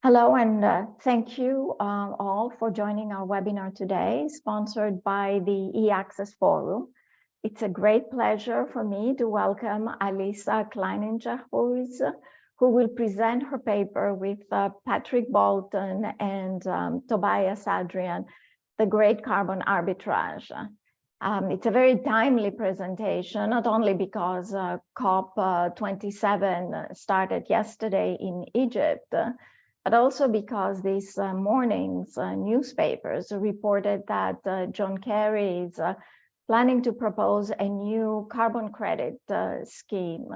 Hello, and thank you all for joining our webinar today, sponsored by the e-Access Forum. It's a great pleasure for me to welcome Alissa Kleinnijenhuis, who will present her paper with Patrick Bolton and Tobias Adrian, The Great Carbon Arbitrage. It's a very timely presentation, not only because COP27 started yesterday in Egypt, but also because this morning's newspapers reported that John Kerry is planning to propose a new carbon credit scheme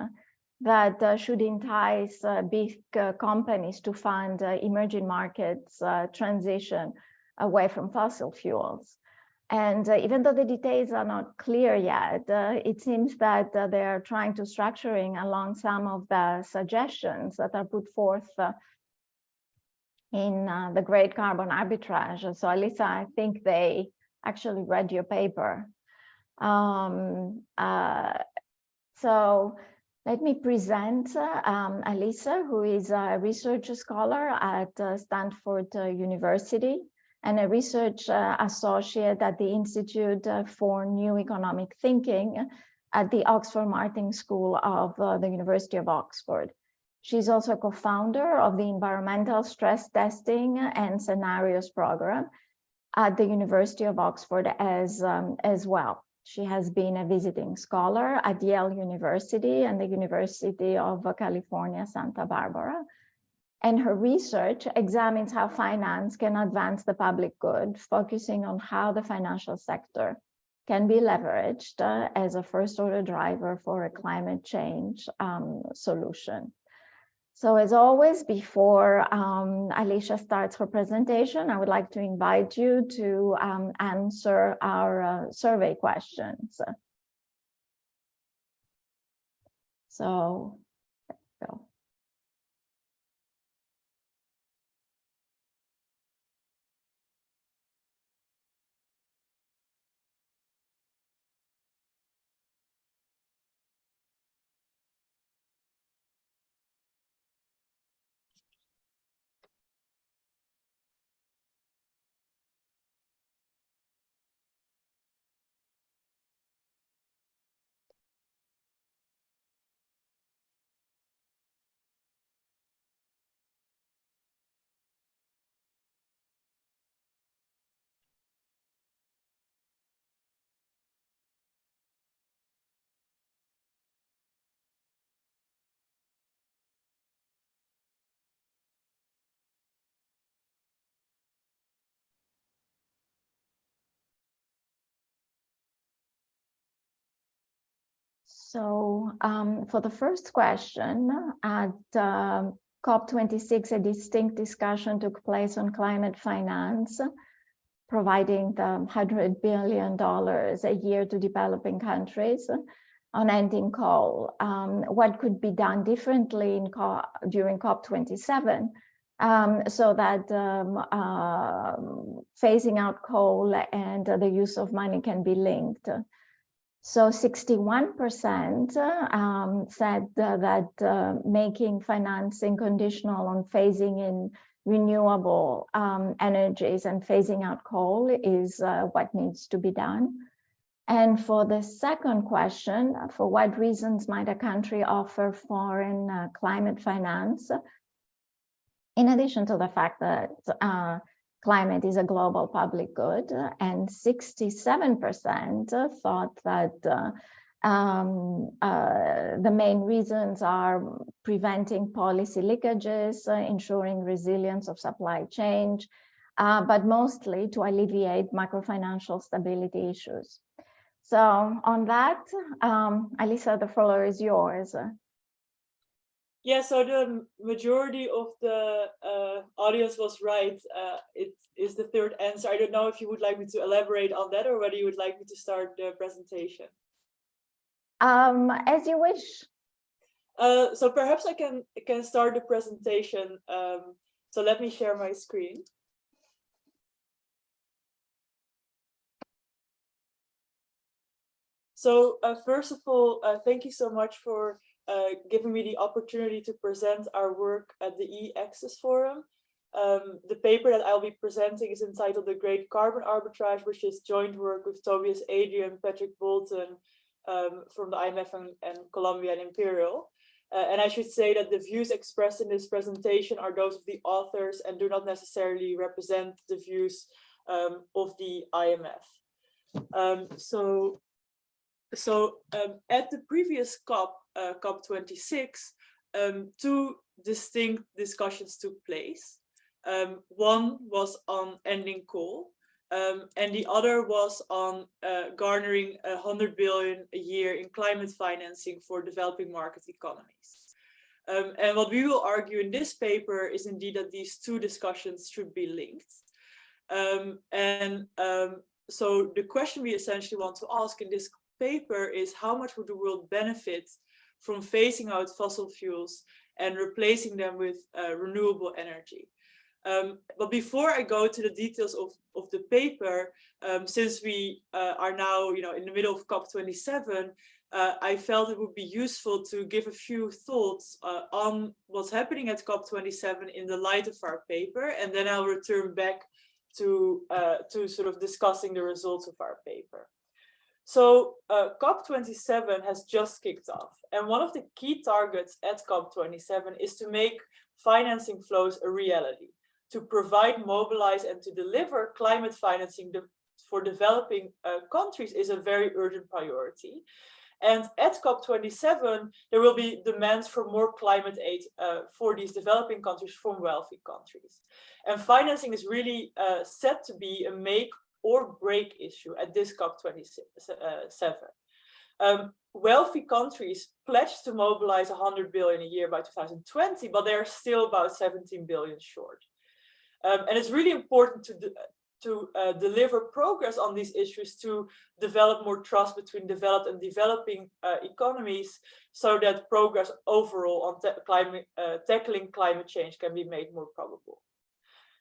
that should entice big companies to fund emerging markets transition away from fossil fuels. And even though the details are not clear yet, it seems that they are trying to structuring along some of the suggestions that are put forth in the Great Carbon Arbitrage. So Alissa, I think they actually read your paper. So let me present Alissa, who is a research scholar at Stanford University and a research associate at the Institute for New Economic Thinking at the Oxford Martin School of the University of Oxford. She's also co-founder of the Environmental Stress Testing and Scenarios program at the University of Oxford as well. She has been a visiting scholar at Yale University and the University of California, Santa Barbara. And her research examines how finance can advance the public good, focusing on how the financial sector can be leveraged as a first-order driver for a climate change solution. So as always, before Alissa starts her presentation, I would like to invite you to answer our survey questions. So, there we go. So for the first question, at COP26, a distinct discussion took place on climate finance, providing the $100 billion a year to developing countries on ending coal. What could be done differently during COP27 so that phasing out coal and the use of money can be linked? So 61% said that making financing conditional on phasing in renewable energies and phasing out coal is what needs to be done. And for the second question, for what reasons might a country offer foreign climate finance? In addition to the fact that climate is a global public good, and 67% thought that the main reasons are preventing policy leakages, ensuring resilience of supply chain, but mostly to alleviate macrofinancial stability issues. So on that, Alissa, the floor is yours. Yeah, so the majority of the audience was right. It is the third answer. I don't know if you would like me to elaborate on that or whether you would like me to start the presentation. As you wish. So perhaps I can start the presentation. So let me share my screen. So first of all, thank you so much for giving me the opportunity to present our work at the e-Access Forum. The paper that I'll be presenting is entitled The Great Carbon Arbitrage, which is joint work with Tobias Adrian, Patrick Bolton from the IMF and Columbia and Imperial. And I should say that the views expressed in this presentation are those of the authors and do not necessarily represent the views of the IMF. At the previous COP, COP26, two distinct discussions took place. One was on ending coal, and the other was on garnering 100 billion a year in climate financing for developing market economies. And what we will argue in this paper is indeed that these two discussions should be linked. So the question we essentially want to ask in this paper is, how much would the world benefit from phasing out fossil fuels and replacing them with renewable energy? But before I go to the details of the paper, since we are now in the middle of COP27, I felt it would be useful to give a few thoughts on what's happening at COP27 in the light of our paper, and then I'll return back to sort of discussing the results of our paper. So COP27 has just kicked off, and one of the key targets at COP27 is to make financing flows a reality, to provide, mobilize, and to deliver climate financing for developing countries is a very urgent priority. And at COP27, there will be demands for more climate aid for these developing countries from wealthy countries. And financing is really set to be a make or break issue at this COP27. Wealthy countries pledged to mobilize 100 billion a year by 2020, but they're still about 17 billion short. And it's really important to deliver progress on these issues, to develop more trust between developed and developing economies, so that progress overall on tackling climate change can be made more probable.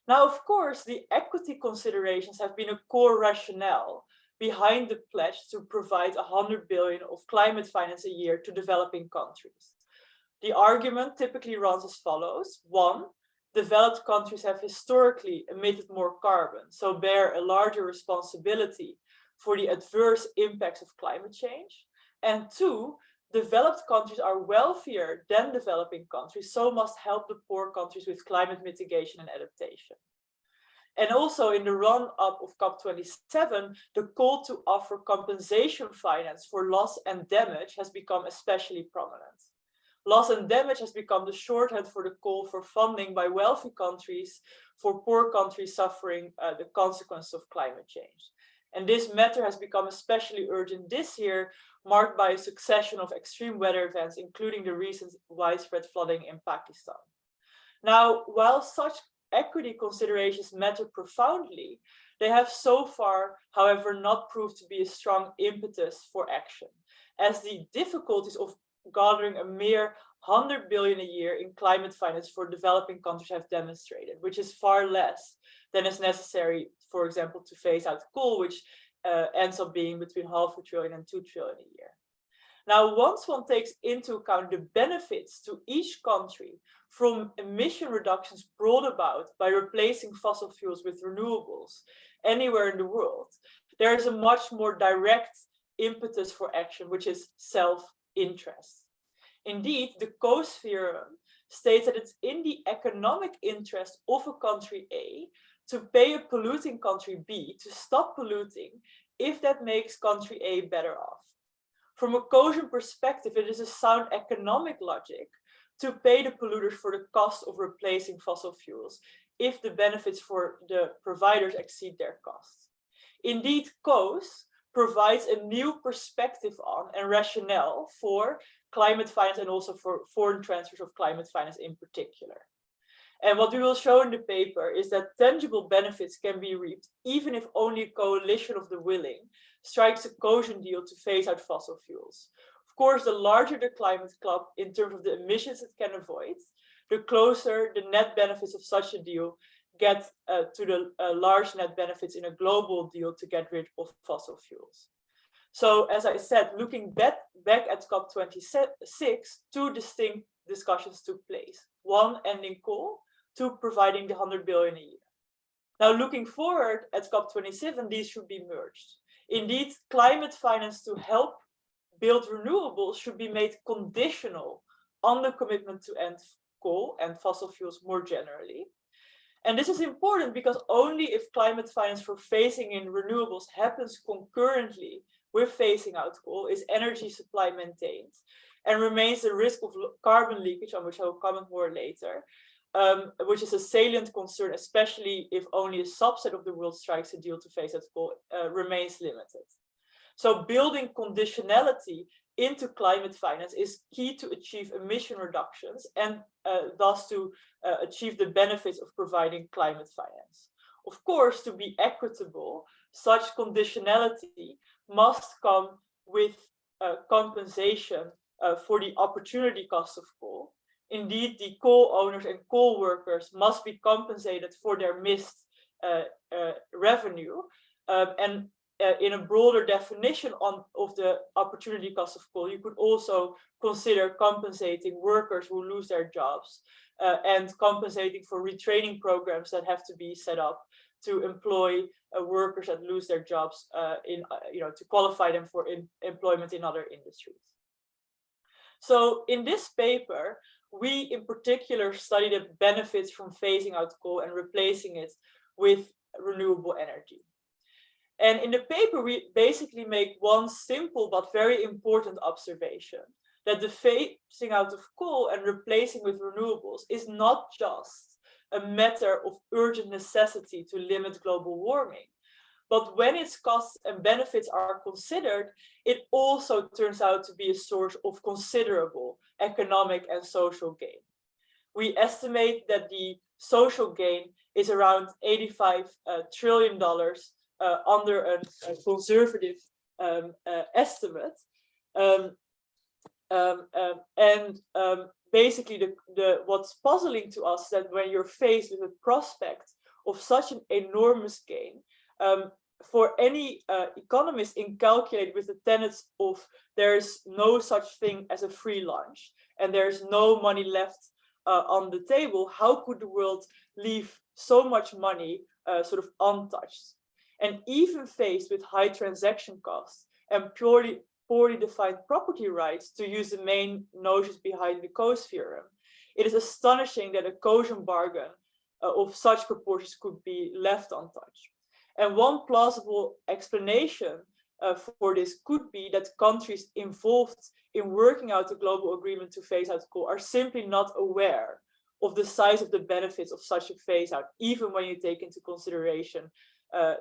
Now, of course, the equity considerations have been a core rationale behind the pledge to provide 100 billion of climate finance a year to developing countries. The argument typically runs as follows. One, developed countries have historically emitted more carbon, so bear a larger responsibility for the adverse impacts of climate change. And two, developed countries are wealthier than developing countries, so must help the poor countries with climate mitigation and adaptation. And also in the run-up of COP27, the call to offer compensation finance for loss and damage has become especially prominent. Loss and damage has become the shorthand for the call for funding by wealthy countries for poor countries suffering the consequences of climate change. And this matter has become especially urgent this year, marked by a succession of extreme weather events, including the recent widespread flooding in Pakistan. Now, while such equity considerations matter profoundly, they have so far, however, not proved to be a strong impetus for action, as the difficulties of gathering a mere 100 billion a year in climate finance for developing countries have demonstrated, which is far less than is necessary, for example, to phase out coal, which ends up being between $500 billion and $2 trillion a year. Now, once one takes into account the benefits to each country from emission reductions brought about by replacing fossil fuels with renewables anywhere in the world, there is a much more direct impetus for action, which is self-interest. Indeed, the Coase theorem states that it's in the economic interest of a country A to pay a polluting country B to stop polluting if that makes country A better off. From a Coasian perspective, it is a sound economic logic to pay the polluters for the cost of replacing fossil fuels if the benefits for the providers exceed their costs. Indeed, Coase provides a new perspective on and rationale for climate finance and also for foreign transfers of climate finance in particular. And what we will show in the paper is that tangible benefits can be reaped even if only a coalition of the willing strikes a Coasian deal to phase out fossil fuels. Of course, the larger the climate club in terms of the emissions it can avoid, the closer the net benefits of such a deal get to the large net benefits in a global deal to get rid of fossil fuels. So, as I said, looking back at COP26, two distinct discussions took place. One, ending coal, to providing the 100 billion a year. Now, looking forward at COP27, these should be merged. Indeed, climate finance to help build renewables should be made conditional on the commitment to end coal and fossil fuels more generally. And this is important because only if climate finance for phasing in renewables happens concurrently with phasing out coal is energy supply maintained and remains the risk of carbon leakage, on which I will comment more later, which is a salient concern, especially if only a subset of the world strikes a deal to phase out coal, remains limited. So building conditionality into climate finance is key to achieve emission reductions and thus to achieve the benefits of providing climate finance. Of course, to be equitable, such conditionality must come with compensation for the opportunity cost of coal. Indeed, the coal owners and coal workers must be compensated for their missed revenue. And in a broader definition of the opportunity cost of coal, you could also consider compensating workers who lose their jobs and compensating for retraining programs that have to be set up to employ workers that lose their jobs to qualify them for employment in other industries. So in this paper, we in particular study the benefits from phasing out coal and replacing it with renewable energy. And in the paper, we basically make one simple but very important observation, that the phasing out of coal and replacing with renewables is not just a matter of urgent necessity to limit global warming, but when its costs and benefits are considered, it also turns out to be a source of considerable economic and social gain. We estimate that the social gain is around $85 trillion under a conservative estimate. Basically, what's puzzling to us is that when you're faced with a prospect of such an enormous gain, for any economist incalculate with the tenets of there's no such thing as a free lunch and there's no money left on the table, how could the world leave so much money sort of untouched? And even faced with high transaction costs and poorly defined property rights, to use the main notions behind the Coase theorem, it is astonishing that a cohesion bargain of such proportions could be left untouched. And one plausible explanation for this could be that countries involved in working out a global agreement to phase out coal are simply not aware of the size of the benefits of such a phase out, even when you take into consideration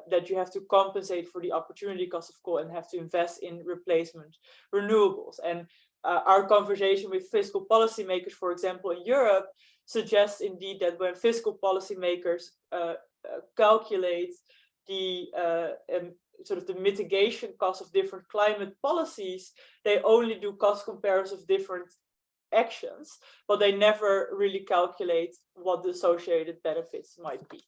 that you have to compensate for the opportunity cost of coal and have to invest in replacement renewables. And our conversation with fiscal policymakers, for example, in Europe, suggests indeed that when fiscal policymakers calculate the sort of the mitigation cost of different climate policies, they only do cost comparisons of different actions, but they never really calculate what the associated benefits might be.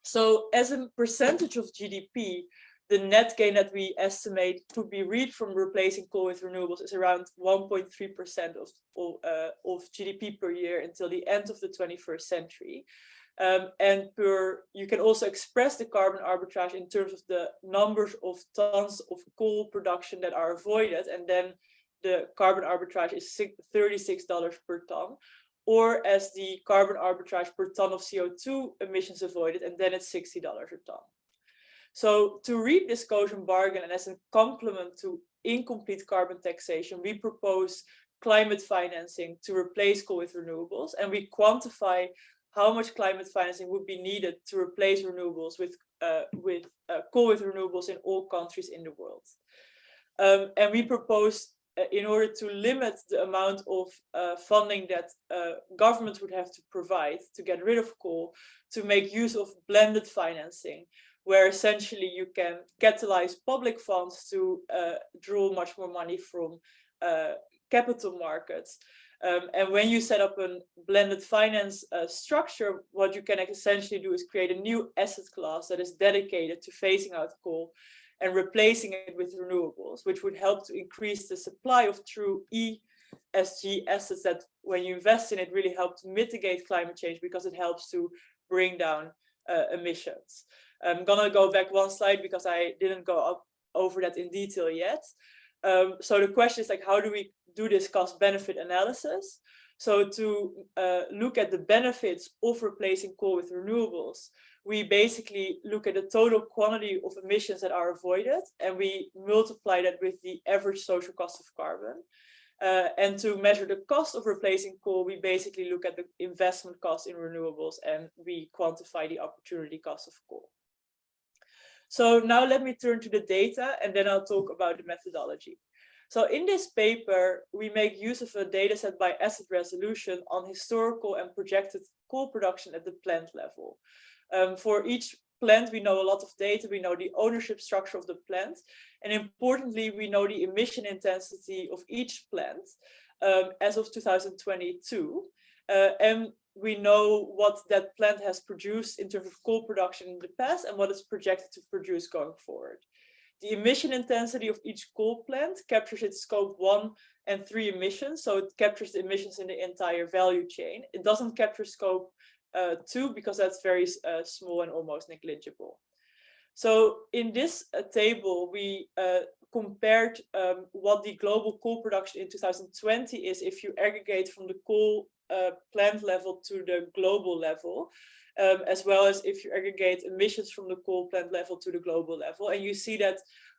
So as a percentage of GDP, the net gain that we estimate could be reached from replacing coal with renewables is around 1.3% of GDP per year until the end of the 21st century. And you can also express the carbon arbitrage in terms of the numbers of tons of coal production that are avoided, and then the carbon arbitrage is $36 per ton, or as the carbon arbitrage per ton of CO2 emissions avoided, and then it's $60 a ton. So to read this cohesion bargain, and as a complement to incomplete carbon taxation, we propose climate financing to replace coal with renewables, and we quantify how much climate financing would be needed to replace renewables with coal with renewables in all countries in the world. And we propose, in order to limit the amount of funding that governments would have to provide to get rid of coal, to make use of blended financing, where essentially you can catalyze public funds to draw much more money from capital markets. And when you set up a blended finance structure, what you can essentially do is create a new asset class that is dedicated to phasing out coal and replacing it with renewables, which would help to increase the supply of true SG assets that when you invest in it really help to mitigate climate change because it helps to bring down emissions. I'm gonna go back one slide because I didn't go up over that in detail yet. So the question is like, how do we do this cost benefit analysis? So to look at the benefits of replacing coal with renewables, we basically look at the total quantity of emissions that are avoided, and we multiply that with the average social cost of carbon. And to measure the cost of replacing coal, we basically look at the investment cost in renewables, and we quantify the opportunity cost of coal. So now let me turn to the data, and then I'll talk about the methodology. So in this paper, we make use of a data set by asset resolution on historical and projected coal production at the plant level. For each plant, we know a lot of data. We know the ownership structure of the plant. And importantly, we know the emission intensity of each plant as of 2022. And we know what that plant has produced in terms of coal production in the past and what it's projected to produce going forward. The emission intensity of each coal plant captures its scope 1 and 3 emissions. So it captures the emissions in the entire value chain. It doesn't capture scope 2 because that's very small and almost negligible. So in this table, we compared what the global coal production in 2020 is if you aggregate from the coal plant level to the global level, as well as if you aggregate emissions from the coal plant level to the global level. And you see that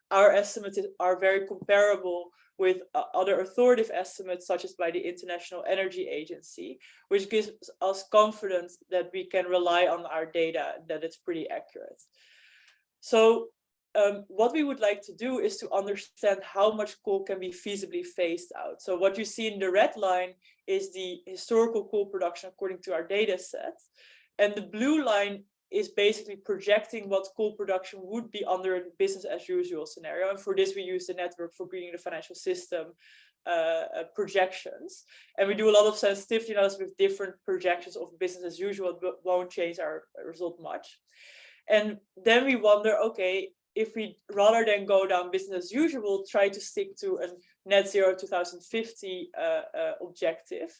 our estimates are very comparable with other authoritative estimates, such as by the International Energy Agency, which gives us confidence that we can rely on our data, that it's pretty accurate. So what we would like to do is to understand how much coal can be feasibly phased out. So what you see in the red line is the historical coal production according to our data set. And the blue line is basically projecting what coal production would be under a business as usual scenario. And for this, we use the Network for Greening the Financial System projections. And we do a lot of sensitivity analysis with different projections of business as usual, but won't change our result much. And then we wonder, okay, if we rather than go down business as usual, try to stick to a net zero 2050 objective.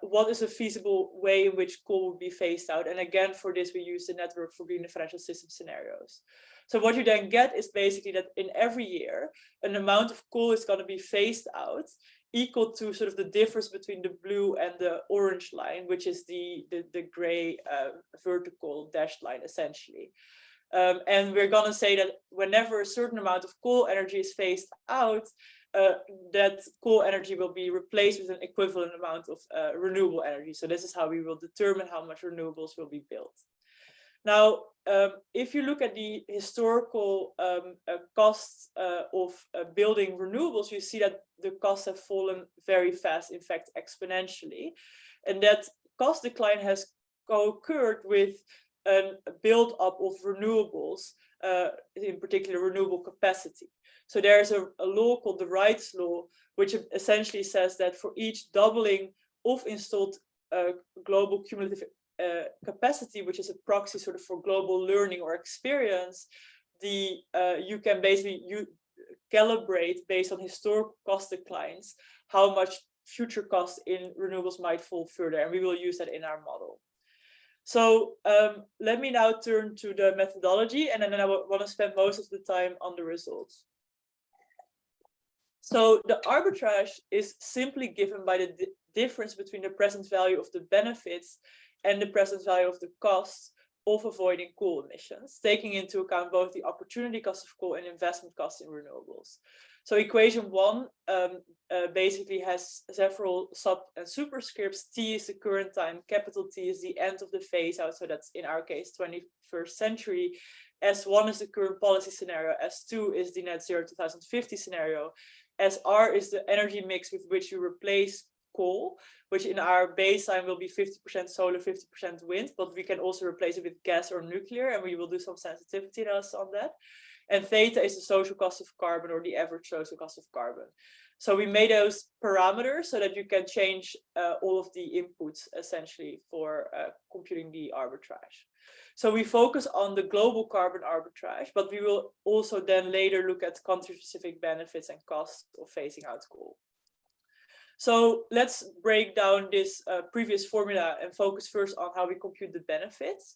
What is a feasible way in which coal would be phased out? And again, for this, we use the Network for Greening the Financial System scenarios. So what you then get is basically that in every year, an amount of coal is going to be phased out equal to sort of the difference between the blue and the orange line, which is the gray vertical dashed line, essentially. And we're going to say that whenever a certain amount of coal energy is phased out, that coal energy will be replaced with an equivalent amount of renewable energy. So this is how we will determine how much renewables will be built. Now, if you look at the historical costs of building renewables, you see that the costs have fallen very fast, in fact, exponentially. And that cost decline has occurred with a build-up of renewables, in particular renewable capacity. So there's a law called the Wright's Law, which essentially says that for each doubling of installed global cumulative capacity, which is a proxy sort of for global learning or experience, you can basically calibrate based on historical cost declines how much future costs in renewables might fall further, and we will use that in our model. So let me now turn to the methodology, and then I want to spend most of the time on the results. So the arbitrage is simply given by the difference between the present value of the benefits and the present value of the costs of avoiding coal emissions, taking into account both the opportunity cost of coal and investment costs in renewables. So equation 1 basically has several sub and superscripts. T is the current time, capital T is the end of the phase out, so that's in our case 21st century. S1 is the current policy scenario, S2 is the net zero 2050 scenario, SR is the energy mix with which you replace coal, which in our baseline will be 50% solar, 50% wind, but we can also replace it with gas or nuclear, and we will do some sensitivity analysis on that. And theta is the social cost of carbon, or the average social cost of carbon. So we made those parameters so that you can change all of the inputs essentially for computing the arbitrage. So we focus on the global carbon arbitrage, but we will also then later look at country-specific benefits and costs of phasing out coal. So let's break down this previous formula and focus first on how we compute the benefits.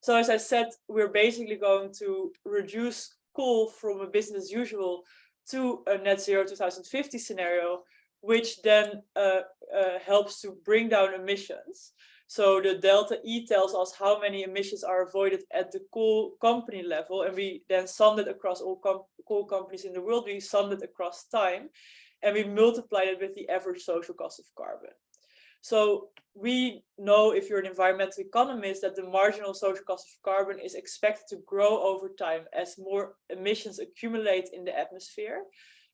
So as I said, we're basically going to reduce coal from a business as usual to a net zero 2050 scenario, which then helps to bring down emissions. So the delta E tells us how many emissions are avoided at the coal company level, and we then sum it across all coal companies in the world. We sum it across time, and we multiply it with the average social cost of carbon. So we know, if you're an environmental economist, that the marginal social cost of carbon is expected to grow over time as more emissions accumulate in the atmosphere,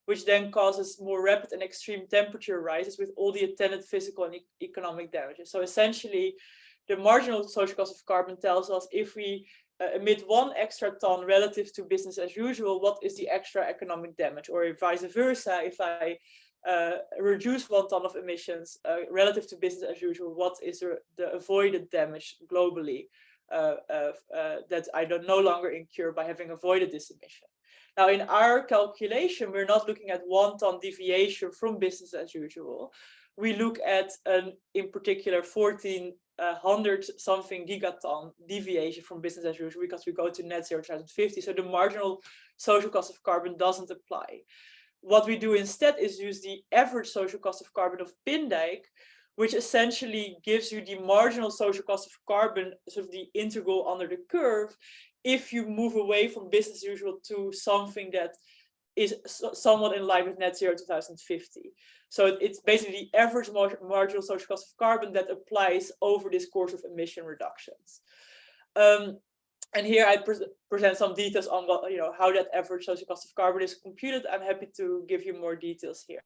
which then causes more rapid and extreme temperature rises with all the attendant physical and economic damages. So essentially, the marginal social cost of carbon tells us if we emit 1 extra ton relative to business as usual, what is the extra economic damage? Or vice versa, if I reduce 1 ton of emissions relative to business as usual, what is the avoided damage globally that I don't no longer incur by having avoided this emission? Now, in our calculation, we're not looking at 1 ton deviation from business as usual. We look at, in particular, 1,400 something gigaton deviation from business as usual, because we go to net zero 2050. So the marginal social cost of carbon doesn't apply. What we do instead is use the average social cost of carbon of Pindijk, which essentially gives you the marginal social cost of carbon, sort of the integral under the curve, if you move away from business as usual to something that is somewhat in line with net zero 2050. So it's basically the average marginal social cost of carbon that applies over this course of emission reductions. And here I present some details on what, how that average social cost of carbon is computed. I'm happy to give you more details here.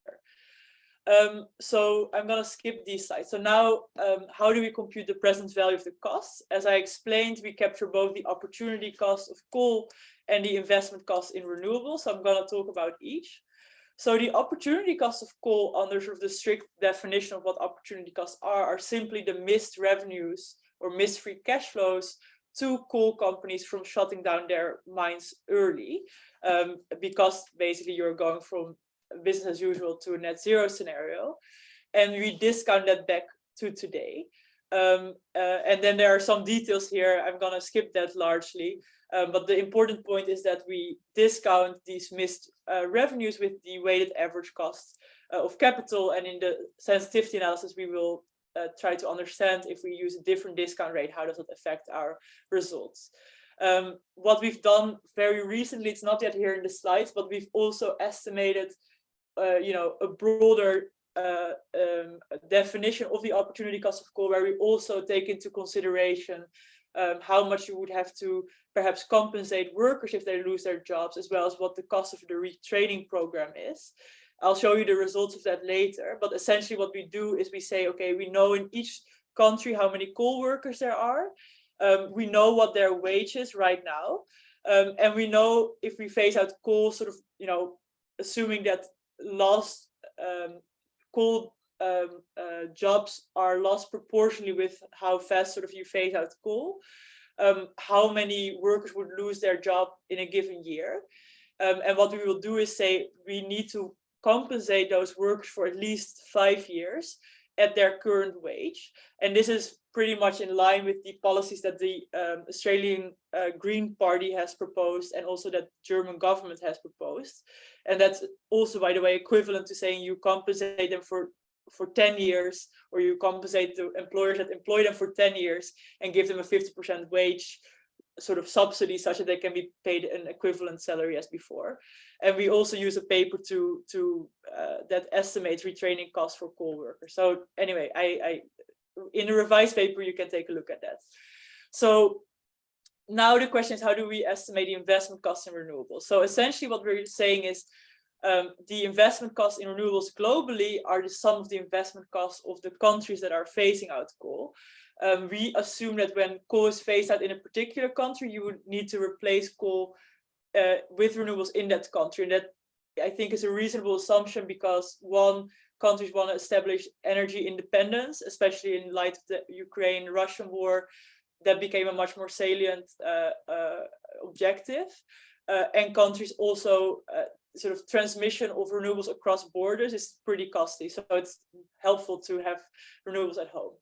So I'm going to skip these slides. So now, how do we compute the present value of the costs? As I explained, we capture both the opportunity cost of coal and the investment cost in renewables. So I'm going to talk about each. So the opportunity cost of coal, under sort of the strict definition of what opportunity costs are simply the missed revenues or missed free cash flows to coal companies from shutting down their mines early, because basically you're going from business as usual to a net zero scenario, and we discount that back to today. And then there are some details here. I'm going to skip that largely, but the important point is that we discount these missed revenues with the weighted average cost of capital, and in the sensitivity analysis we will try to understand, if we use a different discount rate, how does it affect our results. What we've done very recently, it's not yet here in the slides, but we've also estimated a broader definition of the opportunity cost of coal, where we also take into consideration how much you would have to perhaps compensate workers if they lose their jobs, as well as what the cost of the retraining program is. I'll show you the results of that later, but essentially what we do is we say, okay, we know in each country how many coal workers there are. We know what their wage is right now, and we know if we phase out coal, sort of, assuming that lost coal jobs are lost proportionally with how fast sort of you phase out coal, how many workers would lose their job in a given year. And what we will do is say we need to compensate those workers for at least 5 years at their current wage. And this is pretty much in line with the policies that the Australian Green Party has proposed, and also that German government has proposed. And that's also, by the way, equivalent to saying you compensate them for 10 years, or you compensate the employers that employ them for 10 years and give them a 50% wage sort of subsidy, such that they can be paid an equivalent salary as before. And we also use a paper to that estimates retraining costs for coal workers. So anyway, I in a revised paper you can take a look at that. So now the question is, how do we estimate the investment costs in renewables? So essentially what we're saying is the investment costs in renewables globally are the sum of the investment costs of the countries that are phasing out coal. We assume that when coal is phased out in a particular country, you would need to replace coal with renewables in that country. And that, I think, is a reasonable assumption, because countries want to establish energy independence, especially in light of the Ukraine-Russian war. That became a much more salient objective. and countries also sort of transmission of renewables across borders is pretty costly. So it's helpful to have renewables at home.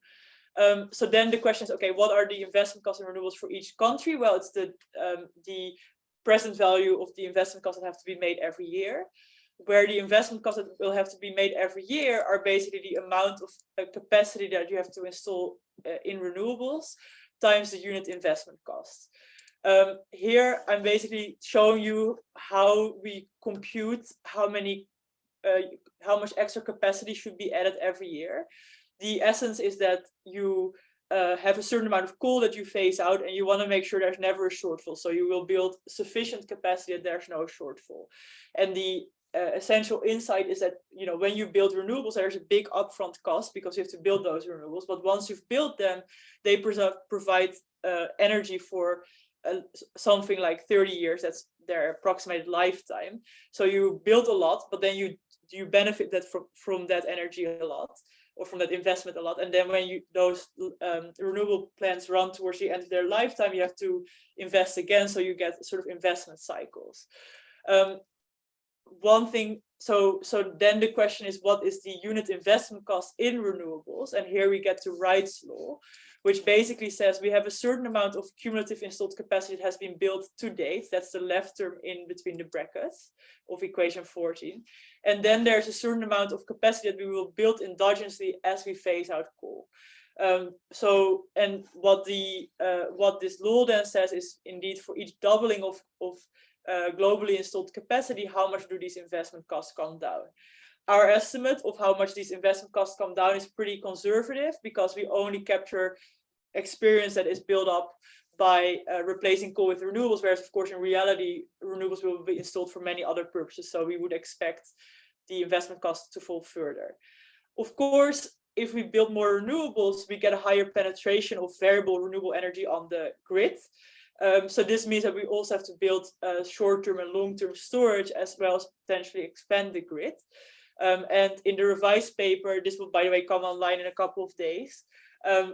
So then the question is, okay, what are the investment costs in renewables for each country? Well, it's the present value of the investment costs that have to be made every year, where the investment costs that will have to be made every year are basically the amount of capacity that you have to install in renewables times the unit investment cost. Here I'm basically showing you how we compute how much extra capacity should be added every year. The essence is that you have a certain amount of coal that you phase out, and you want to make sure there's never a shortfall. So you will build sufficient capacity that there's no shortfall. And the essential insight is that, you know, when you build renewables, there's a big upfront cost because you have to build those renewables. But once you've built them, they provide energy for something like 30 years. That's their approximated lifetime. So you build a lot, but then you benefit that from that energy a lot, or from that investment a lot. And then when those renewable plants run towards the end of their lifetime, you have to invest again. So you get sort of investment cycles. One thing, so then the question is, what is the unit investment cost in renewables? And here we get to Wright's law, which basically says we have a certain amount of cumulative installed capacity that has been built to date. That's the left term in between the brackets of equation 14. And then there's a certain amount of capacity that we will build endogenously as we phase out coal. And what this law then says is, indeed, for each doubling of globally installed capacity, how much do these investment costs come down? Our estimate of how much these investment costs come down is pretty conservative, because we only capture experience that is built up by replacing coal with renewables, whereas of course in reality renewables will be installed for many other purposes, so we would expect the investment costs to fall further. Of course, if we build more renewables, we get a higher penetration of variable renewable energy on the grid. So this means that we also have to build short-term and long-term storage, as well as potentially expand the grid. And in the revised paper, this will, by the way, come online in a couple of days.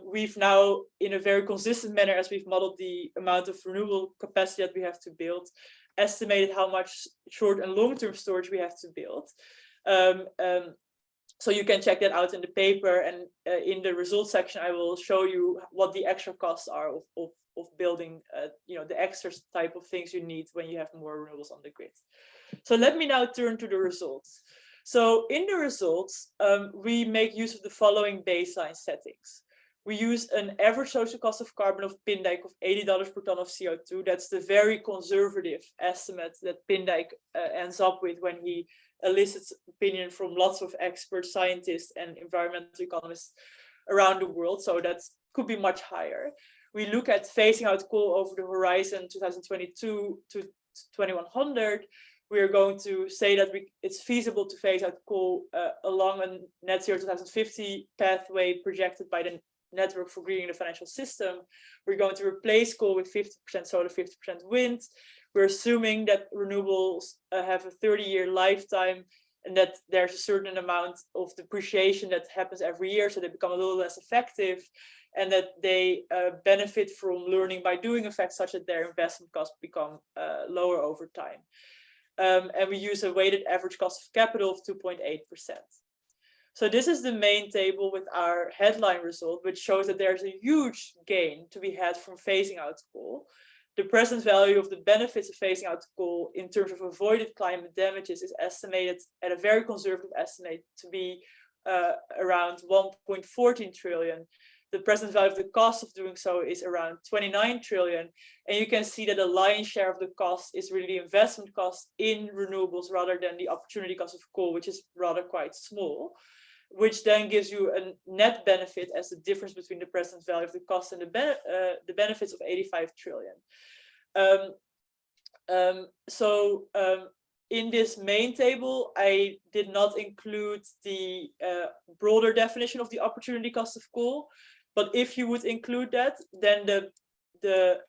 We've now, in a very consistent manner, as we've modeled the amount of renewable capacity that we have to build, estimated how much short and long-term storage we have to build. So you can check that out in the paper, and in the results section, I will show you what the extra costs are of building, the extra type of things you need when you have more renewables on the grid. So let me now turn to the results. So in the results, we make use of the following baseline settings. We use an average social cost of carbon of Pindijk of $80 per ton of CO2. That's the very conservative estimate that Pindijk ends up with when he elicits opinion from lots of expert scientists and environmental economists around the world. So that could be much higher. We look at phasing out coal over the horizon 2022 to 2100. We are going to say that it's feasible to phase out coal along a net zero 2050 pathway projected by the Network for Greening the Financial System. We're going to replace coal with 50% solar, 50% wind. We're assuming that renewables have a 30-year lifetime, and that there's a certain amount of depreciation that happens every year, so they become a little less effective, and that they benefit from learning by doing effects, such that their investment costs become lower over time. And we use a weighted average cost of capital of 2.8%. So this is the main table with our headline result, which shows that there's a huge gain to be had from phasing out coal. The present value of the benefits of phasing out coal in terms of avoided climate damages is estimated at a very conservative estimate to be around 1.14 trillion. The present value of the cost of doing so is around 29 trillion. And you can see that the lion's share of the cost is really the investment cost in renewables rather than the opportunity cost of coal, which is rather quite small, which then gives you a net benefit as the difference between the present value of the cost and the benefits of 85 trillion. In this main table, I did not include the broader definition of the opportunity cost of coal. But if you would include that, then the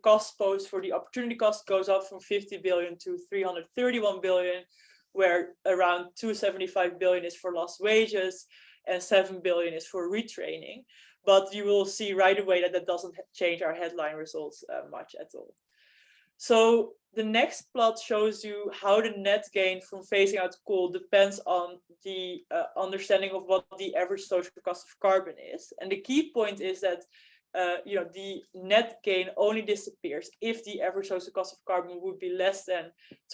cost posed for the opportunity cost goes up from 50 billion to 331 billion, where around 275 billion is for lost wages and 7 billion is for retraining. But you will see right away that that doesn't change our headline results much at all. So the next plot shows you how the net gain from phasing out coal depends on the understanding of what the average social cost of carbon is. And the key point is that the net gain only disappears if the average social cost of carbon would be less than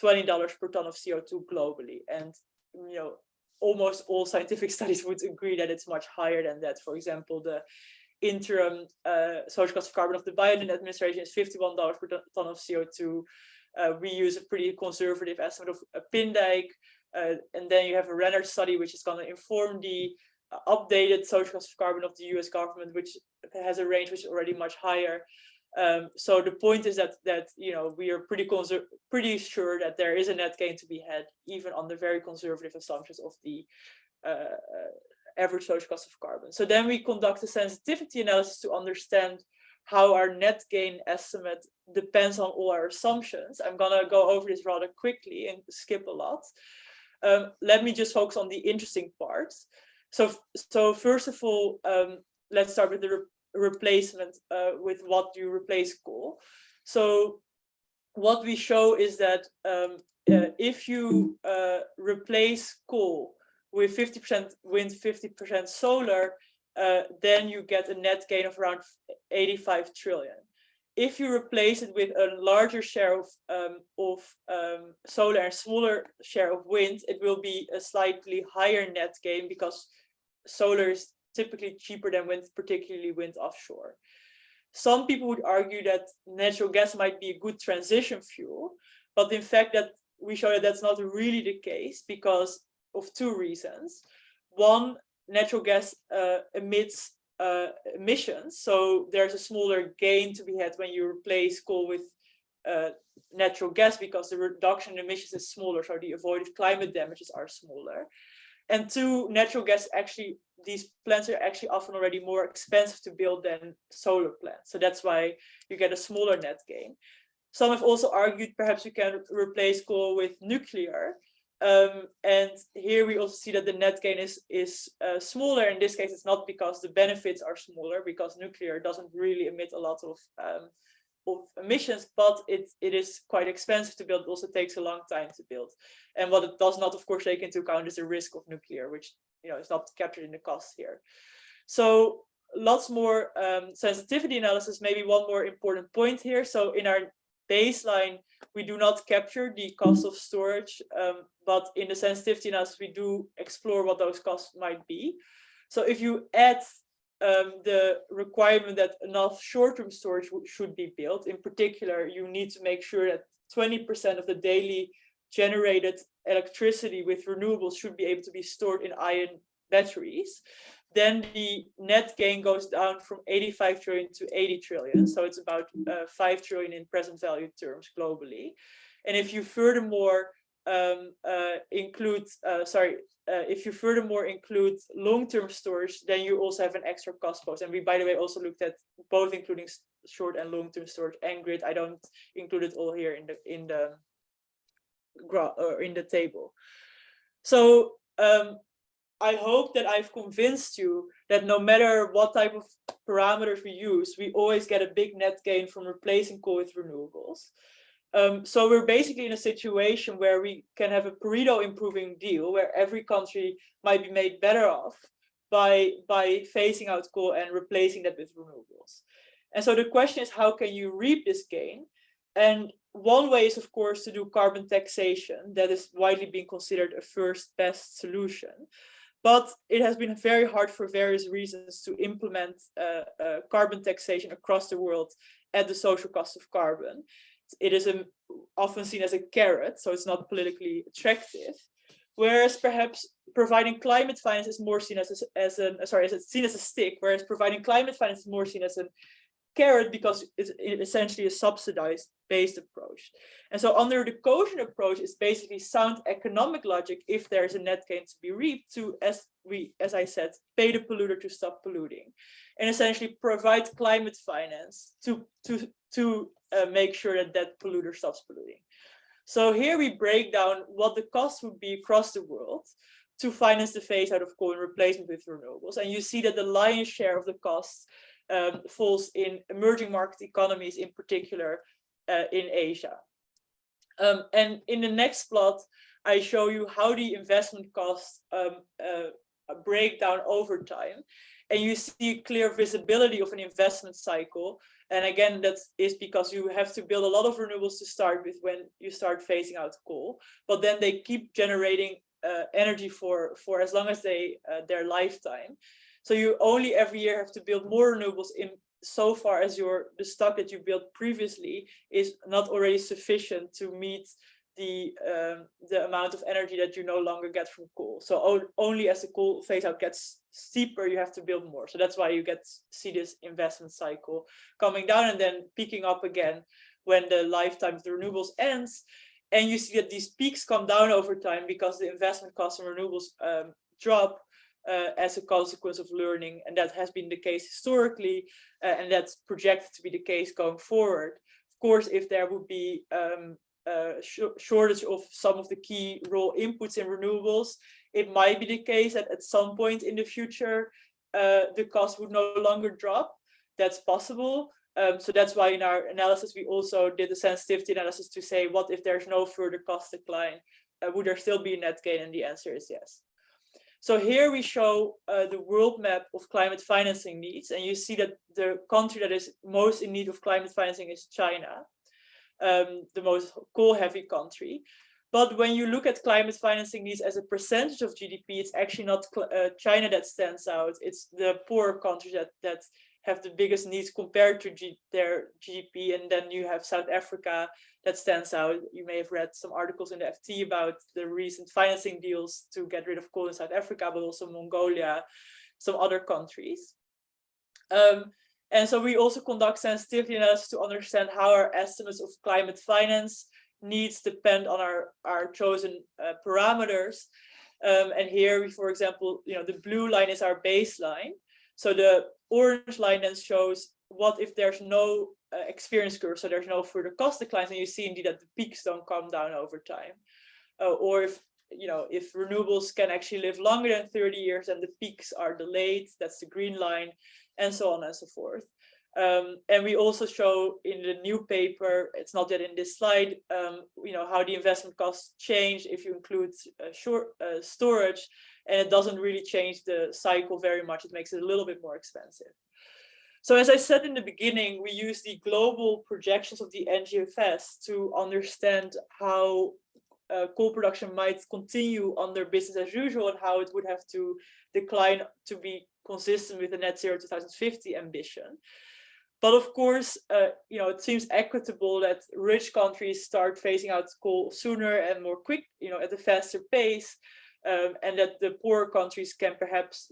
$20 per ton of CO2 globally. And almost all scientific studies would agree that it's much higher than that. For example, the interim social cost of carbon of the Biden administration is $51 per ton of CO2. We use a pretty conservative estimate of a Pindijk, and then you have a Renner study, which is going to inform the updated social cost of carbon of the US government, which has a range which is already much higher. So the point is that we are pretty sure that there is a net gain to be had, even on the very conservative assumptions of the average social cost of carbon. So then we conduct a sensitivity analysis to understand how our net gain estimate depends on all our assumptions. I'm gonna go over this rather quickly and skip a lot. Let me just focus on the interesting parts. So first of all, let's start with the replacement with what you replace coal. So what we show is that if you replace coal with 50% wind, 50% solar, then you get a net gain of around 85 trillion. If you replace it with a larger share of solar and smaller share of wind, it will be a slightly higher net gain because solar is typically cheaper than wind, particularly wind offshore. Some people would argue that natural gas might be a good transition fuel, but in fact that we show that that's not really the case because of two reasons. One, natural gas emits emissions, so there's a smaller gain to be had when you replace coal with natural gas because the reduction in emissions is smaller, so the avoided climate damages are smaller. And two, natural gas actually, these plants are actually often already more expensive to build than solar plants, so that's why you get a smaller net gain. Some have also argued perhaps you can replace coal with nuclear. And here we also see that the net gain is smaller. In this case, it's not because the benefits are smaller, because nuclear doesn't really emit a lot of emissions, but it is quite expensive to build. It also takes a long time to build. And what it does not, of course, take into account is the risk of nuclear, which is not captured in the cost here. So lots more sensitivity analysis. Maybe one more important point here. So in our baseline, we do not capture the cost of storage, but in the sensitivity analysis, we do explore what those costs might be. So if you add the requirement that enough short-term storage should be built, in particular, you need to make sure that 20% of the daily generated electricity with renewables should be able to be stored in ion batteries, then the net gain goes down from 85 trillion to 80 trillion. So it's about 5 trillion in present value terms globally. And if you furthermore include long-term storage, then you also have an extra cost post. And we, by the way, also looked at both including short and long-term storage and grid. I don't include it all here in the table. So I hope that I've convinced you that no matter what type of parameters we use, we always get a big net gain from replacing coal with renewables. So we're basically in a situation where we can have a Pareto improving deal where every country might be made better off by phasing out coal and replacing that with renewables. And so the question is, how can you reap this gain? And one way is, of course, to do carbon taxation. That is widely being considered a first best solution. But it has been very hard for various reasons to implement carbon taxation across the world at the social cost of carbon. It is often seen as a carrot, so it's not politically attractive. Whereas perhaps providing climate finance is more seen as a stick, whereas providing climate finance is more seen as a carrot because it's essentially a subsidized based approach. And so under the quotient approach, it's basically sound economic logic if there's a net gain to be reaped to, as I said, pay the polluter to stop polluting, and essentially provide climate finance to make sure that polluter stops polluting. So here we break down what the cost would be across the world to finance the phase out of coal and replacement with renewables. And you see that the lion's share of the costs falls in emerging market economies, in particular in Asia. And in the next plot, I show you how the investment costs break down over time. And you see clear visibility of an investment cycle. And again, that is because you have to build a lot of renewables to start with when you start phasing out coal. But then they keep generating energy for as long as their lifetime. So you only every year have to build more renewables in so far as the stock that you built previously is not already sufficient to meet the amount of energy that you no longer get from coal. So only as the coal phase out gets steeper, you have to build more. So that's why you see this investment cycle coming down and then peaking up again when the lifetime of the renewables ends. And you see that these peaks come down over time because the investment costs of renewables drop as a consequence of learning. And that has been the case historically, and that's projected to be the case going forward. Of course, if there would be shortage of some of the key raw inputs in renewables, it might be the case that at some point in the future, the cost would no longer drop. That's possible. So that's why in our analysis, we also did a sensitivity analysis to say, what if there's no further cost decline? Would there still be a net gain? And the answer is yes. So here we show the world map of climate financing needs. And you see that the country that is most in need of climate financing is China, the most coal-heavy country. But when you look at climate financing needs as a percentage of GDP, it's actually not China that stands out. It's the poorer countries that have the biggest needs compared to their GDP. And then you have South Africa that stands out. You may have read some articles in the FT about the recent financing deals to get rid of coal in South Africa, but also Mongolia, some other countries. And so we also conduct sensitivity analysis to understand how our estimates of climate finance needs depend on our chosen parameters. And here we, for example, the blue line is our baseline. So the orange line then shows what if there's no experience curve, so there's no further cost declines, and you see indeed that the peaks don't come down over time. Or if renewables can actually live longer than 30 years and the peaks are delayed, that's the green line, and so on and so forth. And we also show in the new paper, it's not yet in this slide, how the investment costs change if you include storage, and it doesn't really change the cycle very much. It makes it a little bit more expensive. So as I said in the beginning, we use the global projections of the NGFS to understand how coal production might continue under business as usual and how it would have to decline to be consistent with the net zero 2050 ambition. But of course, it seems equitable that rich countries start phasing out coal sooner and more quick, at a faster pace, and that the poorer countries can perhaps,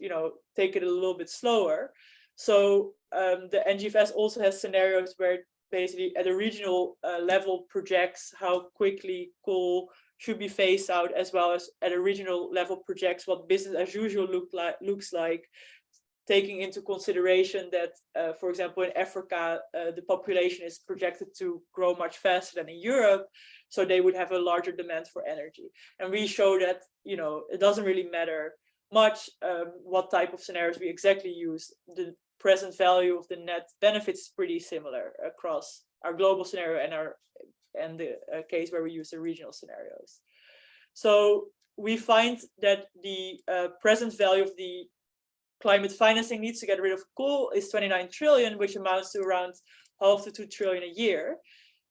take it a little bit slower. So the NGFS also has scenarios where it basically at a regional level projects how quickly coal should be phased out, as well as at a regional level projects what business as usual looks like, taking into consideration that, for example, in Africa, the population is projected to grow much faster than in Europe, so they would have a larger demand for energy. And we show that, it doesn't really matter much what type of scenarios we exactly use. The present value of the net benefits is pretty similar across our global scenario and the case where we use the regional scenarios. So we find that the present value of the climate financing needs to get rid of coal is 29 trillion, which amounts to around half to 2 trillion a year.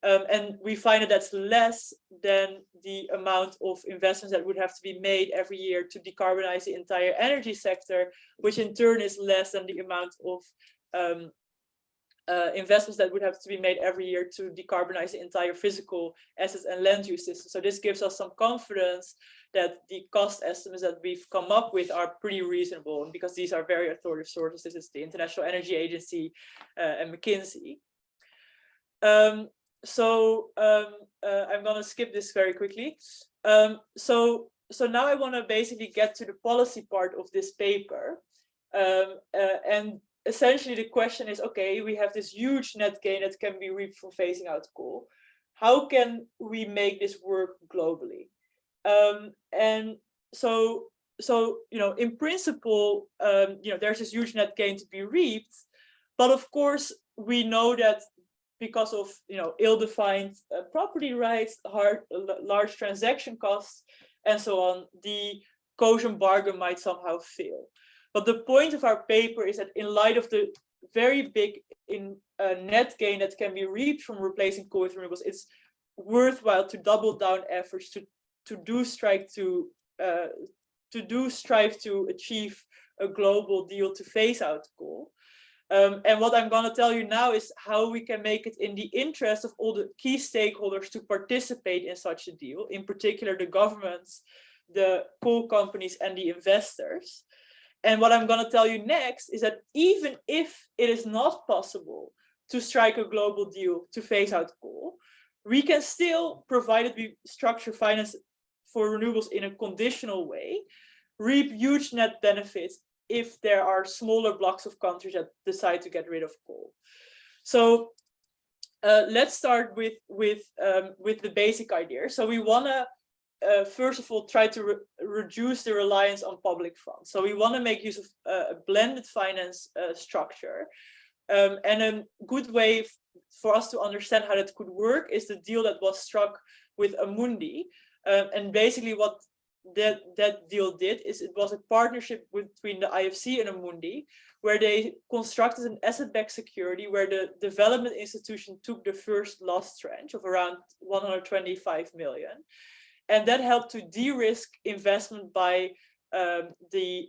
And we find that that's less than the amount of investments that would have to be made every year to decarbonize the entire energy sector, which in turn is less than the amount of investments that would have to be made every year to decarbonize the entire physical assets and land use system. So this gives us some confidence that the cost estimates that we've come up with are pretty reasonable, because these are very authoritative sources. This is the International Energy Agency and McKinsey. I'm going to skip this very quickly. So now I want to basically get to the policy part of this paper. And essentially the question is, okay, we have this huge net gain that can be reaped from phasing out coal. How can we make this work globally? And so in principle, there's this huge net gain to be reaped, but of course we know that because of ill-defined property rights, large transaction costs, and so on, the Cosion bargain might somehow fail. But the point of our paper is that in light of the very big net gain that can be reaped from replacing coal with renewables, it's worthwhile to double down efforts to strive to achieve a global deal to phase out coal. And what I'm going to tell you now is how we can make it in the interest of all the key stakeholders to participate in such a deal, in particular the governments, the coal companies, and the investors. And what I'm going to tell you next is that even if it is not possible to strike a global deal to phase out coal, we can still, provided we structure finance for renewables in a conditional way, reap huge net benefits if there are smaller blocks of countries that decide to get rid of coal. So let's start with the basic idea. So we want to first of all try to reduce the reliance on public funds. So we want to make use of a blended finance structure. And a good way for us to understand how that could work is the deal that was struck with Amundi. And basically what that deal did is it was a partnership between the IFC and Amundi, where they constructed an asset-backed security where the development institution took the first loss tranche of around 125 million. And that helped to de-risk investment by the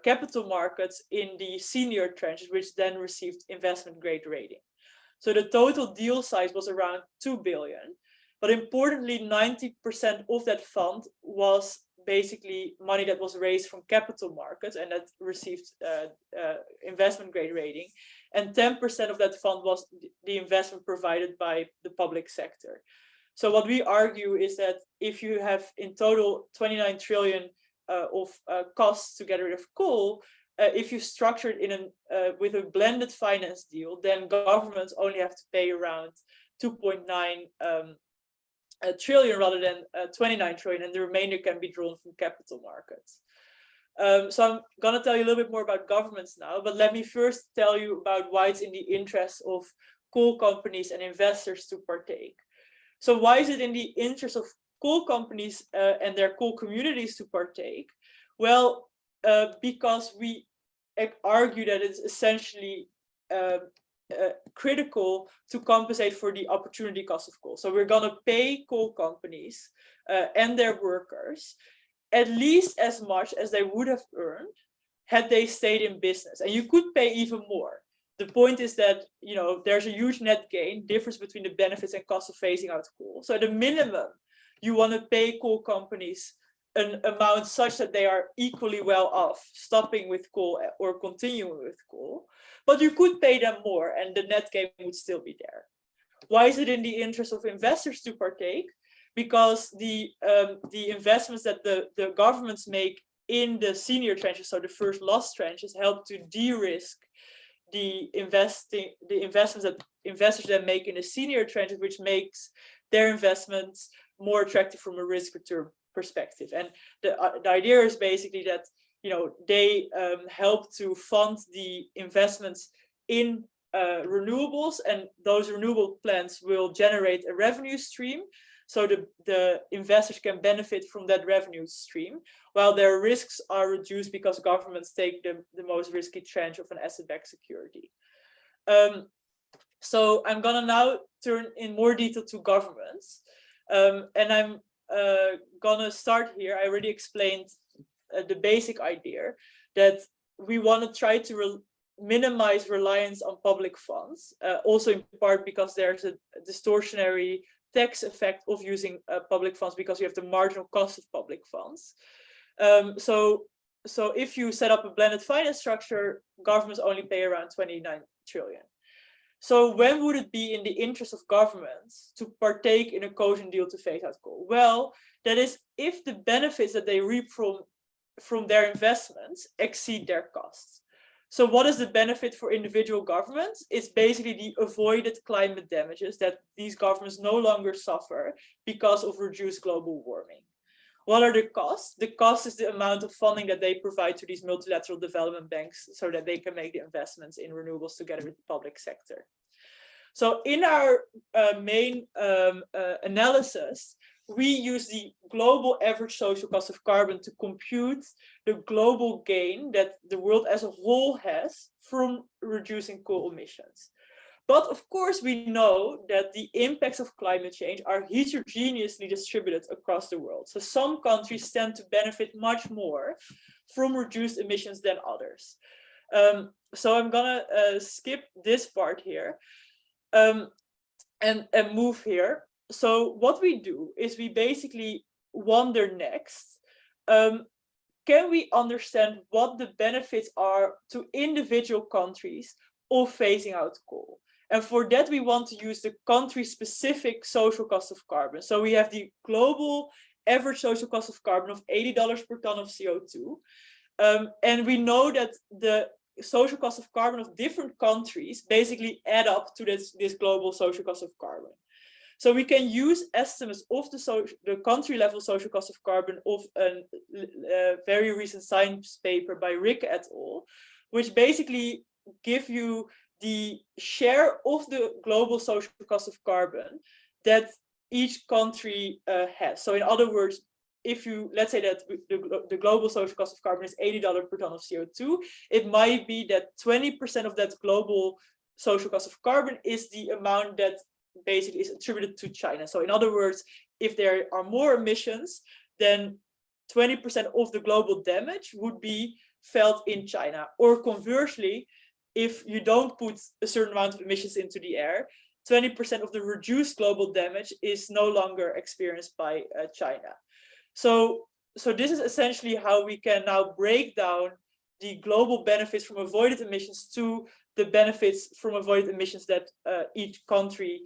capital markets in the senior tranches, which then received investment grade rating. So the total deal size was around 2 billion. But importantly, 90% of that fund was basically money that was raised from capital markets and that received investment grade rating. And 10% of that fund was the investment provided by the public sector. So what we argue is that if you have in total 29 trillion of costs to get rid of coal, if you structure it with a blended finance deal, then governments only have to pay around 2.9 trillion rather than 29 trillion, and the remainder can be drawn from capital markets. So I'm going to tell you a little bit more about governments now, but let me first tell you about why it's in the interest of coal companies and investors to partake. So why is it in the interest of coal companies and their coal communities to partake? Well, because we argue that it's essentially critical to compensate for the opportunity cost of coal. So we're going to pay coal companies and their workers at least as much as they would have earned had they stayed in business. And you could pay even more. The point is that there's a huge net gain difference between the benefits and costs of phasing out coal. So at a minimum, you want to pay coal companies an amount such that they are equally well off stopping with coal or continuing with coal. But you could pay them more and the net gain would still be there. Why is it in the interest of investors to partake? Because the investments that the governments make in the senior tranches, so the first loss tranches, help to de-risk the investments that investors then make in the senior tranches, which makes their investments more attractive from a risk-return perspective. And the idea is basically that they help to fund the investments in renewables, and those renewable plants will generate a revenue stream. So the investors can benefit from that revenue stream, while their risks are reduced because governments take the most risky tranche of an asset-backed security. So I'm going to now turn in more detail to governments. And I'm going to start here. I already explained the basic idea that we want to try to minimize reliance on public funds, also in part because there's a distortionary tax effect of using public funds because you have the marginal cost of public funds. So if you set up a blended finance structure, governments only pay around 29 trillion. So when would it be in the interest of governments to partake in a Cosion deal to phase out coal? Well, that is if the benefits that they reap from their investments exceed their costs. So what is the benefit for individual governments? It's basically the avoided climate damages that these governments no longer suffer because of reduced global warming. What are the costs? The cost is the amount of funding that they provide to these multilateral development banks so that they can make the investments in renewables together with the public sector. So in our main analysis, we use the global average social cost of carbon to compute the global gain that the world as a whole has from reducing coal emissions. But of course, we know that the impacts of climate change are heterogeneously distributed across the world. So some countries tend to benefit much more from reduced emissions than others. So I'm gonna skip this part here and move here. So what we do is we basically wonder next, can we understand what the benefits are to individual countries of phasing out coal? And for that, we want to use the country-specific social cost of carbon. So we have the global average social cost of carbon of $80 per ton of CO2. And we know that the social cost of carbon of different countries basically add up to this global social cost of carbon. So we can use estimates of the country level social cost of carbon of a very recent science paper by Rick et al., which basically give you the share of the global social cost of carbon that each country has. So in other words, if you, let's say that the global social cost of carbon is $80 per ton of CO2, it might be that 20% of that global social cost of carbon is the amount that basically is attributed to China. So in other words, if there are more emissions, then 20% of the global damage would be felt in China. Or conversely, if you don't put a certain amount of emissions into the air, 20% of the reduced global damage is no longer experienced by China. So this is essentially how we can now break down the global benefits from avoided emissions to the benefits from avoided emissions that each country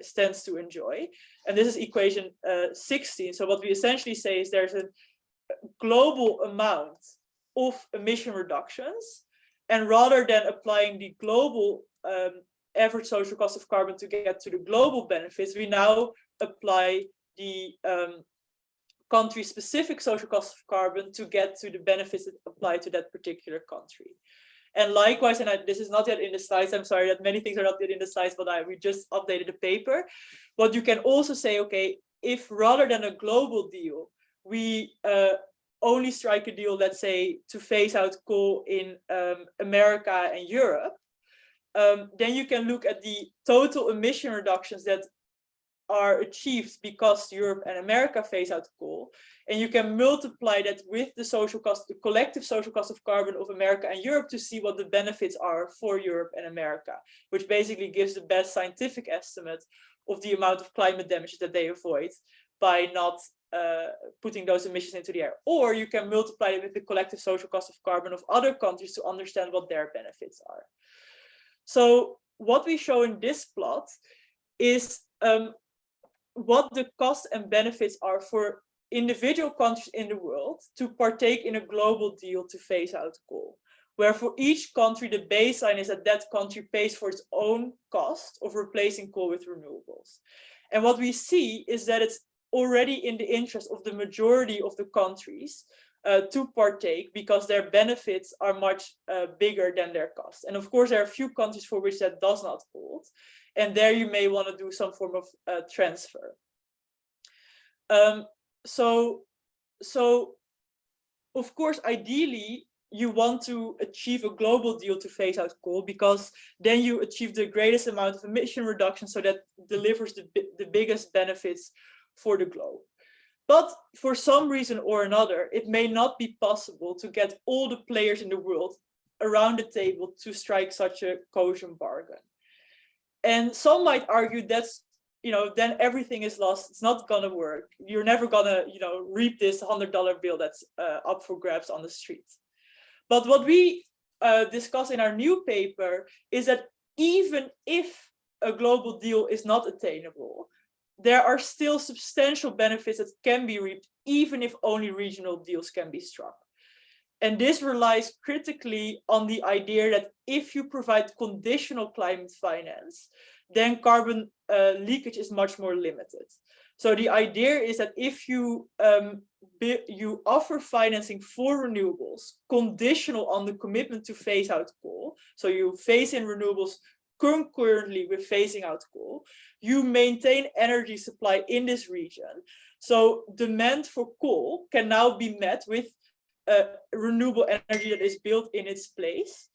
stands to enjoy. And this is equation 16. So what we essentially say is there's a global amount of emission reductions, and rather than applying the global average social cost of carbon to get to the global benefits, we now apply the country-specific social cost of carbon to get to the benefits that apply to that particular country. And likewise, and this is not yet in the slides, I'm sorry that many things are not yet in the slides, but we just updated the paper. But you can also say, okay, if rather than a global deal, we only strike a deal, let's say, to phase out coal in America and Europe, then you can look at the total emission reductions that are achieved because Europe and America phase out coal, and you can multiply that with the social cost, the collective social cost of carbon of America and Europe to see what the benefits are for Europe and America, which basically gives the best scientific estimate of the amount of climate damage that they avoid by not putting those emissions into the air. Or you can multiply it with the collective social cost of carbon of other countries to understand what their benefits are. So what we show in this plot is what the costs and benefits are for individual countries in the world to partake in a global deal to phase out coal, where for each country the baseline is that that country pays for its own cost of replacing coal with renewables. And what we see is that it's already in the interest of the majority of the countries to partake because their benefits are much bigger than their costs. And of course, there are a few countries for which that does not hold. And there you may want to do some form of transfer. So of course, ideally, you want to achieve a global deal to phase out coal because then you achieve the greatest amount of emission reduction, so that delivers the biggest benefits for the globe. But for some reason or another, it may not be possible to get all the players in the world around the table to strike such a cogent bargain. And some might argue that's, then everything is lost. It's not gonna work. You're never gonna, reap this $100 bill that's up for grabs on the street. But what we discuss in our new paper is that even if a global deal is not attainable, there are still substantial benefits that can be reaped, even if only regional deals can be struck. And this relies critically on the idea that if you provide conditional climate finance, then carbon leakage is much more limited. So the idea is that if you offer financing for renewables conditional on the commitment to phase out coal, so you phase in renewables concurrently with phasing out coal, you maintain energy supply in this region. So demand for coal can now be met with renewable energy that is built in its place.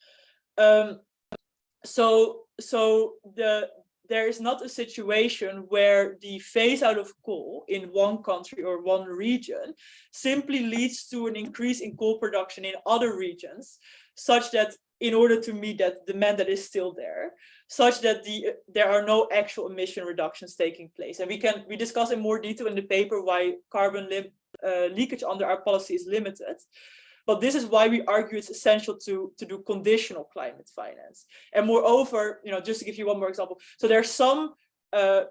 There is not a situation where the phase out of coal in one country or one region simply leads to an increase in coal production in other regions, such that in order to meet that demand that is still there, such that there are no actual emission reductions taking place. And we discuss in more detail in the paper why carbon leakage under our policy is limited. But this is why we argue it's essential to do conditional climate finance. And moreover, just to give you one more example, so there are some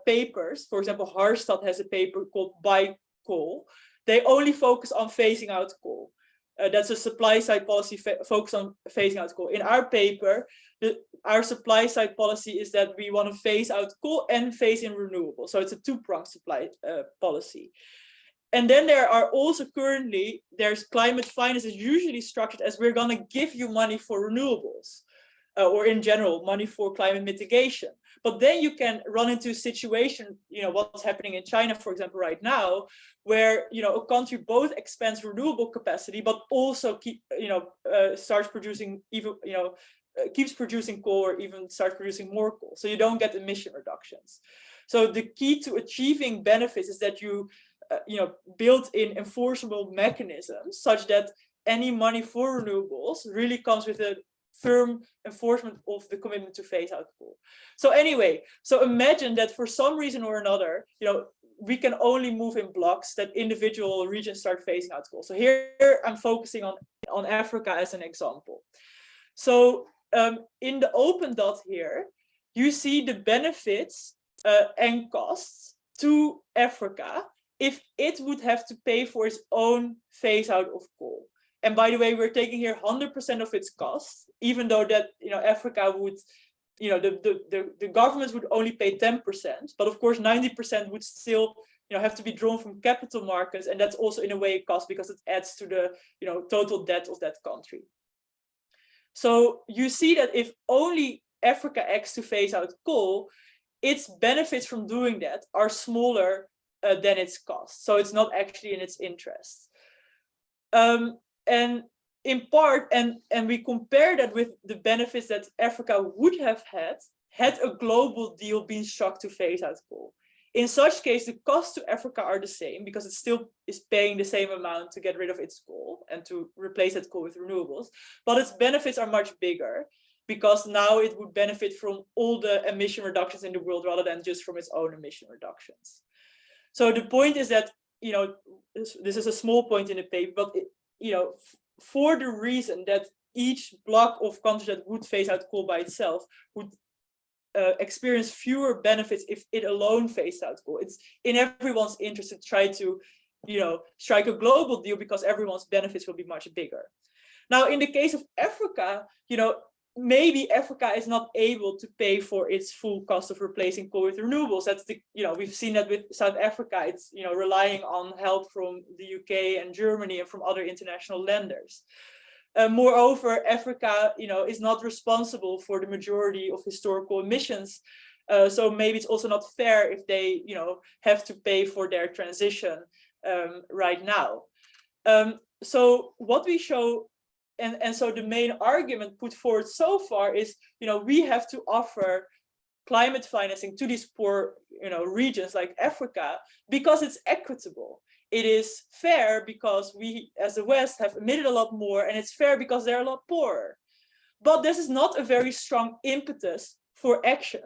papers, for example, Harstad has a paper called Buy Coal. They only focus on phasing out coal. That's a supply side policy focused on phasing out coal. In our paper, our supply side policy is that we want to phase out coal and phase in renewables. So it's a two-pronged supply policy. And then there are also currently, there's climate finance is usually structured as we're going to give you money for renewables or in general, money for climate mitigation. But then you can run into a situation, what's happening in China, for example, right now, where, a country both expands renewable capacity, but also starts producing even, keeps producing coal or even starts producing more coal. So you don't get emission reductions. So the key to achieving benefits is that you built in enforceable mechanisms such that any money for renewables really comes with a firm enforcement of the commitment to phase out coal. So anyway, so imagine that for some reason or another, we can only move in blocks, that individual regions start phasing out coal. So here I'm focusing on Africa as an example. So in the open dot here, you see the benefits and costs to Africa if it would have to pay for its own phase out of coal. And by the way, we're taking here 100% of its costs, even though that Africa would, the governments would only pay 10%, but of course 90% would still have to be drawn from capital markets, and that's also in a way a cost because it adds to the total debt of that country. So you see that if only Africa acts to phase out coal, its benefits from doing that are smaller than its cost. So it's not actually in its interest. And in part, and we compare that with the benefits that Africa would have had a global deal been struck to phase out coal. In such case, the costs to Africa are the same because it still is paying the same amount to get rid of its coal and to replace that coal with renewables, but its benefits are much bigger because now it would benefit from all the emission reductions in the world rather than just from its own emission reductions. So the point is that, this is a small point in the paper, but, for the reason that each block of countries that would phase out coal by itself would experience fewer benefits if it alone phased out coal. It's in everyone's interest to try to, strike a global deal because everyone's benefits will be much bigger. Now, in the case of Africa, maybe Africa is not able to pay for its full cost of replacing coal with renewables. That's we've seen that with South Africa. It's relying on help from the UK and Germany and from other international lenders. Moreover, Africa, is not responsible for the majority of historical emissions. So maybe it's also not fair if they, have to pay for their transition right now. So what we show. And so the main argument put forward so far is, we have to offer climate financing to these poor, regions like Africa because it's equitable. It is fair because we, as the West, have emitted a lot more, and it's fair because they're a lot poorer. But this is not a very strong impetus for action.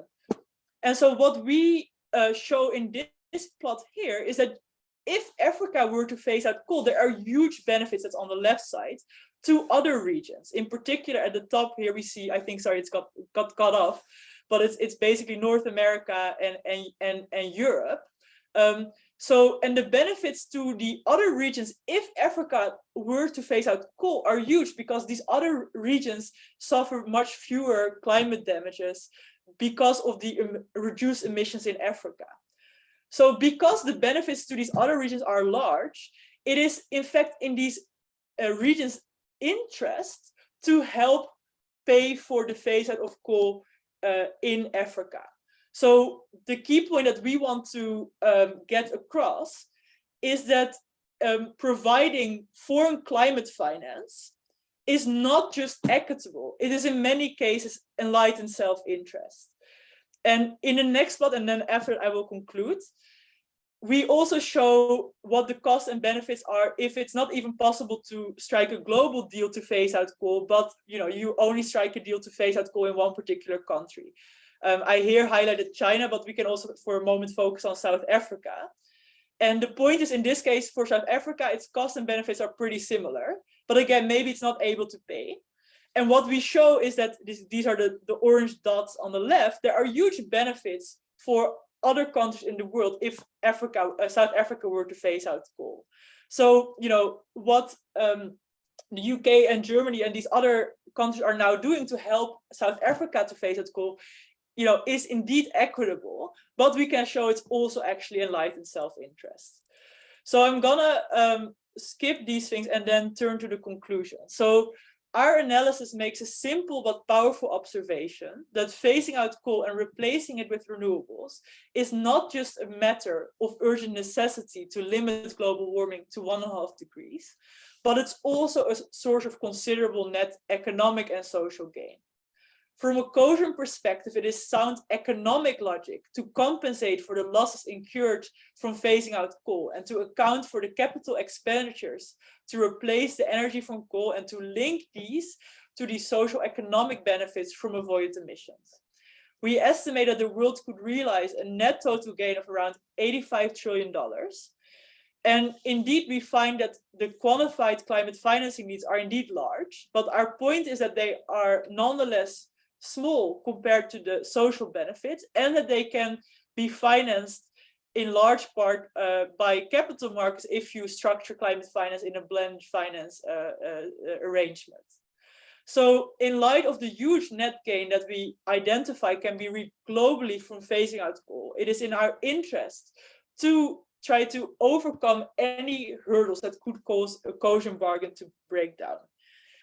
And so what we show in this plot here is that if Africa were to phase out coal, there are huge benefits that's on the left side to other regions. In particular, at the top here we see, it's got cut off, but it's basically North America and Europe. And the benefits to the other regions, if Africa were to phase out coal, are huge because these other regions suffer much fewer climate damages because of the reduced emissions in Africa. So because the benefits to these other regions are large, it is in fact in these regions' interest to help pay for the phase out of coal in Africa. So the key point that we want to get across is that providing foreign climate finance is not just equitable, it is in many cases enlightened self-interest. And in the next part, and then after I will conclude, we also show what the costs and benefits are if it's not even possible to strike a global deal to phase out coal, but you only strike a deal to phase out coal in one particular country. I here highlighted China, but we can also for a moment focus on South Africa. And the point is, in this case, for South Africa, its costs and benefits are pretty similar. But again, maybe it's not able to pay. And what we show is that these are the orange dots on the left. There are huge benefits for other countries in the world if South Africa were to phase out coal. So, what the UK and Germany and these other countries are now doing to help South Africa to phase out coal, is indeed equitable, but we can show it's also actually enlightened self-interest. So I'm gonna skip these things and then turn to the conclusion. So our analysis makes a simple but powerful observation that phasing out coal and replacing it with renewables is not just a matter of urgent necessity to limit global warming to 1.5 degrees, but it's also a source of considerable net economic and social gain. From a cogent perspective, it is sound economic logic to compensate for the losses incurred from phasing out coal and to account for the capital expenditures to replace the energy from coal and to link these to the social economic benefits from avoided emissions. We estimate that the world could realize a net total gain of around $85 trillion. And indeed, we find that the quantified climate financing needs are indeed large, but our point is that they are nonetheless small compared to the social benefits, and that they can be financed in large part by capital markets if you structure climate finance in a blended finance arrangement. So in light of the huge net gain that we identify can be reaped globally from phasing out coal, it is in our interest to try to overcome any hurdles that could cause a cogent bargain to break down.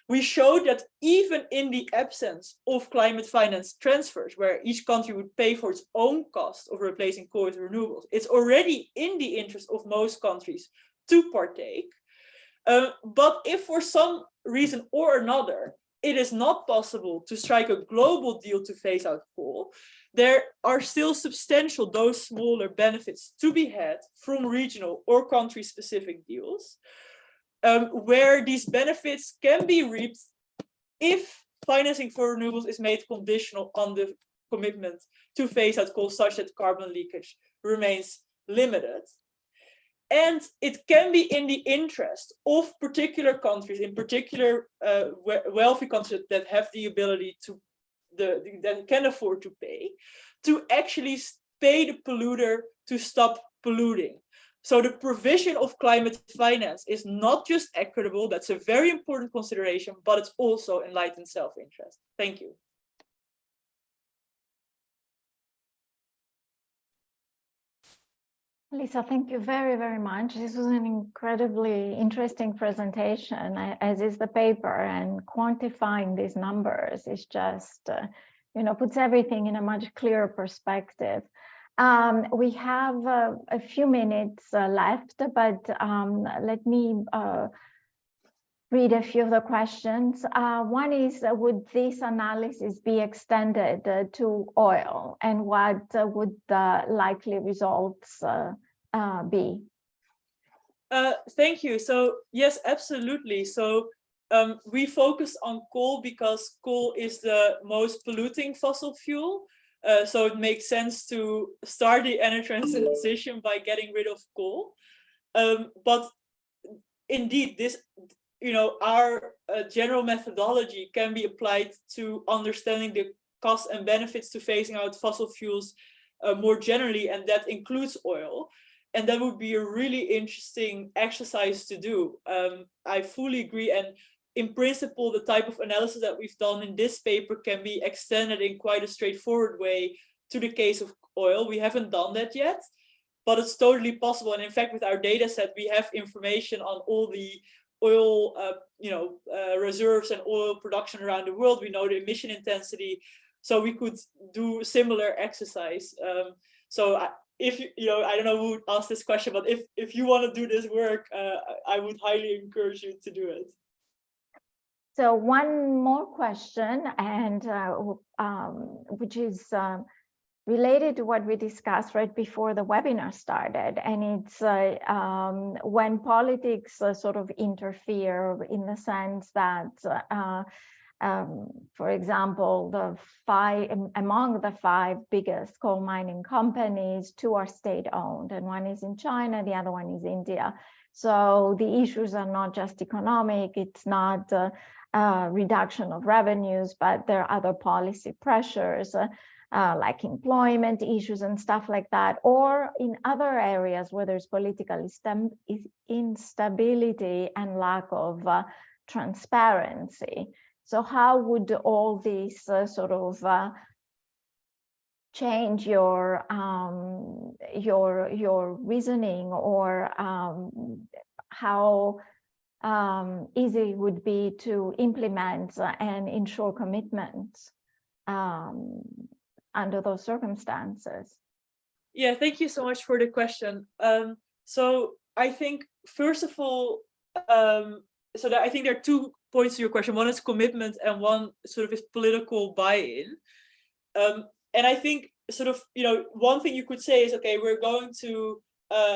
We showed that even in the absence of climate finance transfers, where each country would pay for its own cost of replacing coal with renewables, it's already in the interest of most countries to partake. But if for some reason or another, it is not possible to strike a global deal to phase out coal, there are still substantial, though smaller, benefits to be had from regional or country-specific deals. Where these benefits can be reaped if financing for renewables is made conditional on the commitment to phase out coal, such that carbon leakage remains limited. And it can be in the interest of particular countries, in particular wealthy countries that have the ability that can afford to pay, to actually pay the polluter to stop polluting. So the provision of climate finance is not just equitable, that's a very important consideration, but it's also enlightened self-interest. Thank you. Alissa, thank you very, very much. This was an incredibly interesting presentation, as is the paper, and quantifying these numbers is just, puts everything in a much clearer perspective. We have a few minutes left, but let me read a few of the questions. One is, would this analysis be extended to oil, and what would the likely results be? Thank you. So yes, absolutely. So we focus on coal because coal is the most polluting fossil fuel. So it makes sense to start the energy transition by getting rid of coal. But indeed, our general methodology can be applied to understanding the costs and benefits to phasing out fossil fuels more generally, and that includes oil. And that would be a really interesting exercise to do. I fully agree. And in principle, the type of analysis that we've done in this paper can be extended in quite a straightforward way to the case of oil. We haven't done that yet, but it's totally possible. And in fact, with our data set, we have information on all the oil reserves and oil production around the world. We know the emission intensity. So we could do similar exercise. So if you know, I don't know who asked this question, but if you want to do this work, I would highly encourage you to do it. So one more question, and which is related to what we discussed right before the webinar started, and it's when politics sort of interfere in the sense that, for example, among the 5 biggest coal mining companies, 2 are state-owned, and one is in China, the other one is India. So the issues are not just economic, it's not reduction of revenues, but there are other policy pressures, like employment issues and stuff like that, or in other areas where there's political instability and lack of transparency. So how would all this sort of change your reasoning, or how easy it would be to implement and ensure commitments under those circumstances? Yeah, thank you so much for the question. So I think, first of all, I think there are 2 points to your question. One is commitment, and one sort of is political buy-in. And I think sort of, you know, one thing you could say is, okay, we're going to,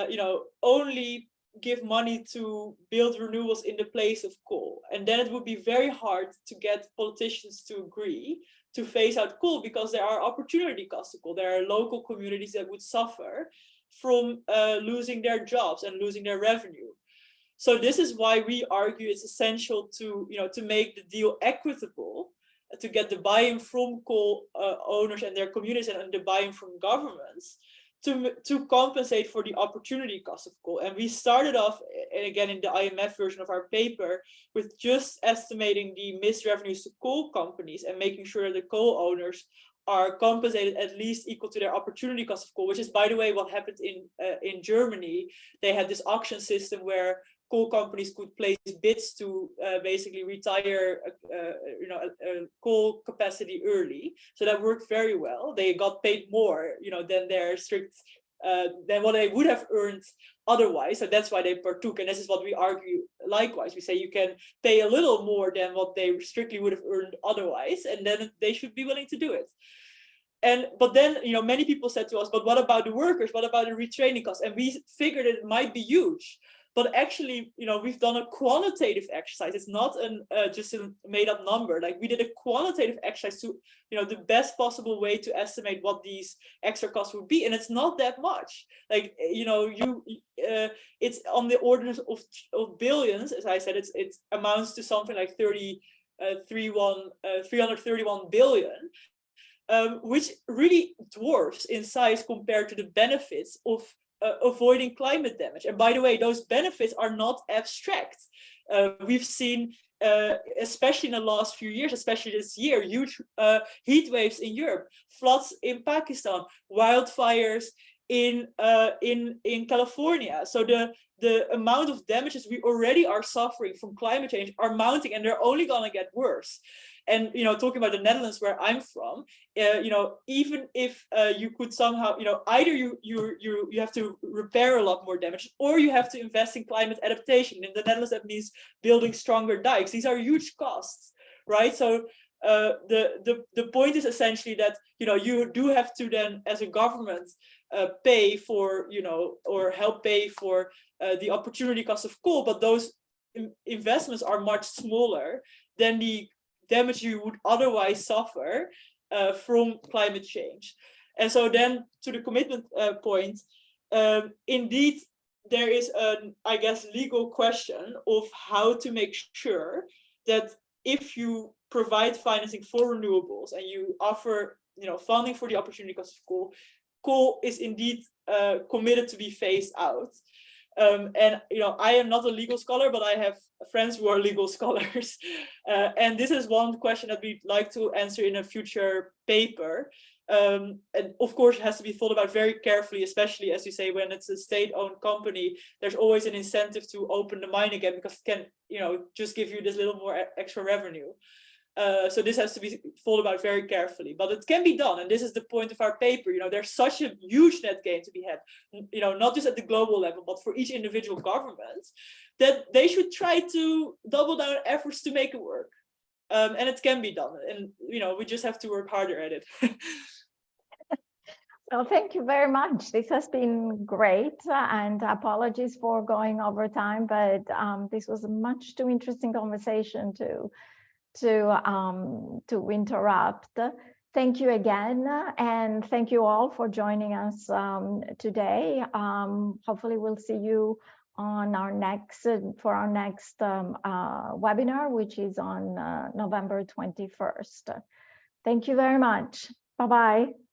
you know, only give money to build renewables in the place of coal. And then it would be very hard to get politicians to agree to phase out coal, because there are opportunity costs to coal. There are local communities that would suffer from losing their jobs and losing their revenue. So this is why we argue it's essential to, you know, to make the deal equitable, to get the buy-in from coal owners and their communities, and the buy-in from governments, to compensate for the opportunity cost of coal. And we started off, and again in the IMF version of our paper, with just estimating the missed revenues to coal companies and making sure that the coal owners are compensated at least equal to their opportunity cost of coal, which is, by the way, what happened in Germany. They had this auction system where coal companies could place bids to basically retire coal capacity early. So that worked very well. They got paid more, you know, than their strict than what they would have earned otherwise. So that's why they partook. And this is what we argue likewise. We say you can pay a little more than what they strictly would have earned otherwise, and then they should be willing to do it. But then, you know, many people said to us, but what about the workers? What about the retraining costs? And we figured it might be huge. But actually, you know, we've done a quantitative exercise. It's not just a made-up number. Like, we did a quantitative exercise to, you know, the best possible way to estimate what these extra costs would be, and it's not that much. Like, you know, it's on the order of billions. As I said, it amounts to something like 331 billion, which really dwarfs in size compared to the benefits of avoiding climate damage. And by the way, those benefits are not abstract. We've seen, especially in the last few years, especially this year, huge heat waves in Europe, floods in Pakistan, wildfires in California. So the amount of damages we already are suffering from climate change are mounting, and they're only going to get worse. And, you know, talking about the Netherlands, where I'm from, you know, even if you could somehow, you know, either you have to repair a lot more damage, or you have to invest in climate adaptation. In the Netherlands, that means building stronger dikes. These are huge costs, right? So the point is essentially that, you know, you do have to then, as a government, pay for, you know, or help pay for the opportunity cost of coal, but those investments are much smaller than the damage you would otherwise suffer from climate change. And so then, to the commitment point, indeed, there is an, I guess, legal question of how to make sure that if you provide financing for renewables and you offer, you know, funding for the opportunity cost of coal is indeed committed to be phased out. And, you know, I am not a legal scholar, but I have friends who are legal scholars. And this is one question that we'd like to answer in a future paper. And of course, it has to be thought about very carefully, especially, as you say, when it's a state-owned company. There's always an incentive to open the mine again, because it can, you know, just give you this little more extra revenue. So this has to be thought about very carefully, but it can be done. And this is the point of our paper. There's such a huge net gain to be had, not just at the global level, but for each individual government, that they should try to double down efforts to make it work. And it can be done. And, we just have to work harder at it. Well, thank you very much. This has been great, and apologies for going over time, but this was a much too interesting conversation to interrupt. Thank you again, and thank you all for joining us today. Hopefully we'll see you on our next webinar, which is on November 21st. Thank you very much. Bye-bye.